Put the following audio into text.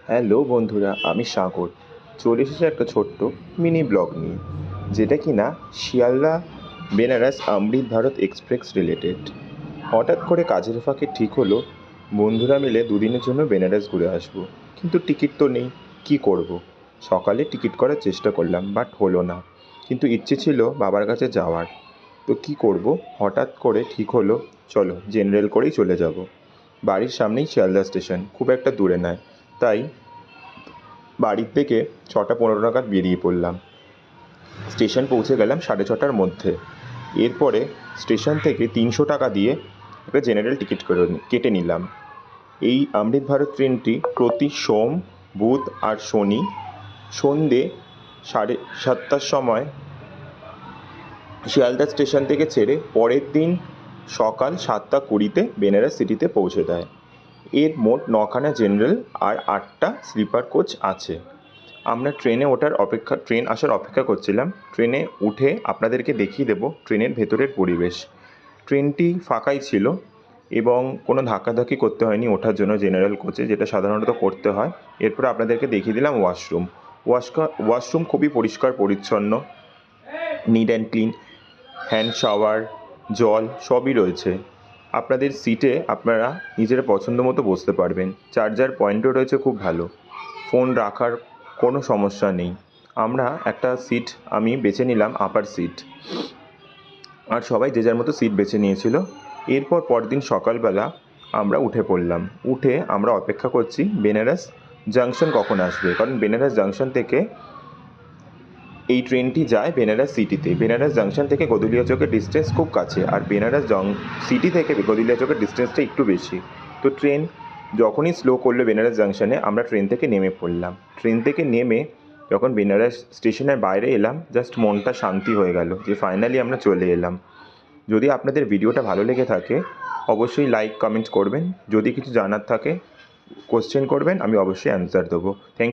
Hello বন্ধুরা, আমি সাগর। চলে এসেছি একটা ছোট্ট মিনি ব্লগ নিয়ে, যেটা কিনা শিয়ালদা বেনারস অমৃত ভারত এক্সপ্রেস রিলেটেড। হঠাৎ করে কাজের ফাঁকে ঠিক হলো বন্ধুরা মিলে দুদিনের জন্য বেনারস ঘুরে আসবো, কিন্তু টিকিট তো নেই। কি করব? সকালে টিকিট করার চেষ্টা করলাম, বাট হলো না। কিন্তু ইচ্ছে ছিল বাবার কাছে যাওয়ার। তো কি করব? হঠাৎ করে ঠিক হলো, চলো জেনারেল করেই চলে যাব। বাড়ির সামনেই শিয়ালদা স্টেশন, খুব একটা দূরে নয়। তাই বাড়ির থেকে 6:15 নাগাদ বেরিয়ে পড়লাম। স্টেশন পৌঁছে গেলাম 6:30টার মধ্যে। এরপরে স্টেশন থেকে 300 টাকা দিয়ে একটা জেনারেল টিকিট কেটে নিলাম। এই অমৃত ভারত ট্রেনটি প্রতি সোম, বুধ আর শনি সন্ধে 7:30টার সময় শিয়ালদা স্টেশন থেকে ছেড়ে পরের দিন সকাল 7:20-তে বেনারস সিটিতে পৌঁছে দেয়। এর মোট 9খানা জেনারেল আর 8টা স্লিপার কোচ আছে। আমরা ট্রেন আসার অপেক্ষা করছিলাম। ট্রেনে উঠে আপনাদেরকে দেখিয়ে দেবো ট্রেনের ভেতরের পরিবেশ। ট্রেনটি ফাঁকাই ছিল এবং কোনো ধাক্কাধাক্কি করতে হয়নি ওঠার জন্য জেনারেল কোচে, যেটা সাধারণত করতে হয়। এরপর আপনাদেরকে দেখিয়ে দিলাম ওয়াশরুম। ওয়াশরুম খুবই পরিষ্কার পরিচ্ছন্ন, neat and clean. Hand shower, জল সবই রয়েছে। আপনাদের সিটে আপনারা নিজের পছন্দ মতো বসতে পারবেন। চার্জার পয়েন্টও রয়েছে খুব ভালো। ফোন রাখার কোনো সমস্যা নেই। আমি বেছে নিলাম আপার সিট, আর সবাই যে যার মতো সিট বেছে নিয়েছিল। এরপর পরদিন সকালবেলা আমরা উঠে পড়লাম। উঠে আমরা অপেক্ষা করছি বেনারস জাংশন কখন আসবে, কারণ বেনারস জাংশন থেকে এই ট্রেনটি যায় বেনারস সিটিতে। বেনারস জাংশন থেকে গদুলিয়া চকের ডিস্টেন্স খুব কাছে, আর সিটি থেকে গদুলিয়া চকের ডিস্টেন্সটা একটু বেশি। তো ট্রেন যখনই স্লো করলো বেনারস জাংশনে, আমরা ট্রেন থেকে নেমে পড়লাম। ট্রেন থেকে নেমে যখন বেনারস স্টেশনের বাইরে এলাম, জাস্ট মনটা শান্তি হয়ে গেল যে ফাইনালি আমরা চলে এলাম। যদি আপনাদের ভিডিওটা ভালো লেগে থাকে অবশ্যই লাইক কমেন্ট করবেন। যদি কিছু জানার থাকে কোশ্চেন করবেন, আমি অবশ্যই অ্যান্সার দেবো। থ্যাংক